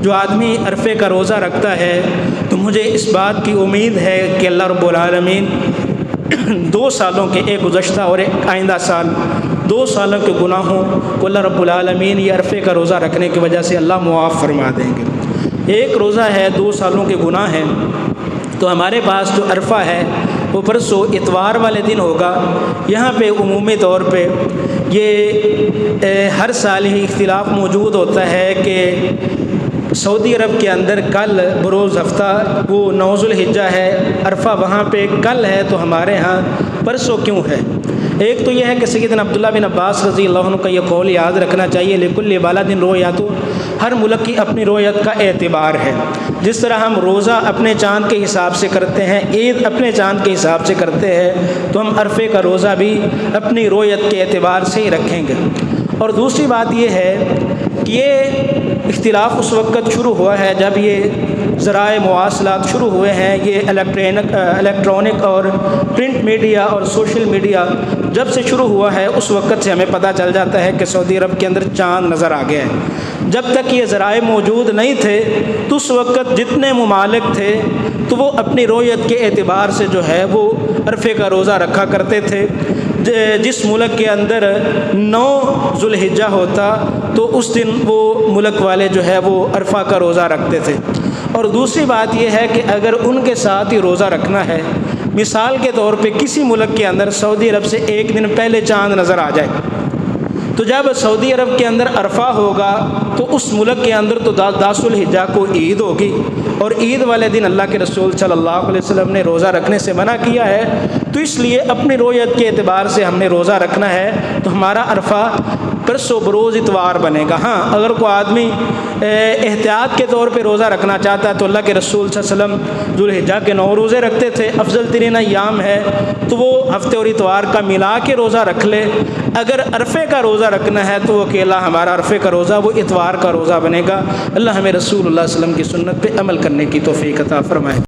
جو آدمی عرفے کا روزہ رکھتا ہے تو مجھے اس بات کی امید ہے کہ اللہ رب العالمین 2 سالوں کے، ایک گزشتہ اور ایک آئندہ سال، 2 سالوں کے گناہوں کو اللہ رب العالمین یہ عرفے کا روزہ رکھنے کی وجہ سے اللہ معاف فرما دیں گے۔ ایک روزہ ہے، 2 سالوں کے گناہ ہیں، تو ہمارے پاس جو عرفہ ہے وہ پرسوں اتوار والے دن ہوگا۔ یہاں پہ عمومی طور پہ یہ ہر سال ہی اختلاف موجود ہوتا ہے کہ سعودی عرب کے اندر کل بروز ہفتہ وہ 9 ذوالحجہ ہے، عرفہ وہاں پہ کل ہے، تو ہمارے ہاں پرسوں کیوں ہے؟ ایک تو یہ ہے کہ سیدنا عبداللہ بن عباس رضی اللہ عنہ کا یہ قول یاد رکھنا چاہیے، لکل بلد رؤیۃ، ہر ملک کی اپنی رویت کا اعتبار ہے۔ جس طرح ہم روزہ اپنے چاند کے حساب سے کرتے ہیں، عید اپنے چاند کے حساب سے کرتے ہیں، تو ہم عرفے کا روزہ بھی اپنی رویت کے اعتبار سے ہی رکھیں گے۔ اور دوسری بات یہ ہے کہ یہ اختلاف اس وقت شروع ہوا ہے جب یہ ذرائع مواصلات شروع ہوئے ہیں، یہ الیکٹرانک اور پرنٹ میڈیا اور سوشل میڈیا جب سے شروع ہوا ہے اس وقت سے ہمیں پتہ چل جاتا ہے کہ سعودی عرب کے اندر چاند نظر آ گیا ہے۔ جب تک یہ ذرائع موجود نہیں تھے تو اس وقت جتنے ممالک تھے تو وہ اپنی رویت کے اعتبار سے جو ہے وہ عرفے کا روزہ رکھا کرتے تھے۔ جس ملک کے اندر 9 ذوالحجہ ہوتا تو اس دن وہ ملک والے جو ہے وہ عرفہ کا روزہ رکھتے تھے۔ اور دوسری بات یہ ہے کہ اگر ان کے ساتھ ہی روزہ رکھنا ہے، مثال کے طور پہ کسی ملک کے اندر سعودی عرب سے 1 دن پہلے چاند نظر آ جائے، تو جب سعودی عرب کے اندر عرفہ ہوگا تو اس ملک کے اندر تو 10 ذوالحجہ کو عید ہوگی، اور عید والے دن اللہ کے رسول صلی اللہ علیہ وسلم نے روزہ رکھنے سے منع کیا ہے، تو اس لیے اپنی رویت کے اعتبار سے ہم نے روزہ رکھنا ہے، تو ہمارا عرفہ پرسوں بروز اتوار بنے گا۔ ہاں، اگر کوئی آدمی احتیاط کے طور پہ روزہ رکھنا چاہتا ہے تو اللہ کے رسول صلی اللہ علیہ وسلم ذوالحجہ کے 9 روزے رکھتے تھے، افضل ترین ایام ہے تو وہ ہفتے اور اتوار کا ملا کے روزہ رکھ لے۔ اگر عرفے کا روزہ رکھنا ہے تو اکیلا ہمارا عرفے کا روزہ وہ اتوار کا روزہ بنے گا۔ اللہ ہمیں رسول اللہ صلی اللہ علیہ وسلم کی سنت پہ عمل کرنے کی توفیق عطا فرمائے۔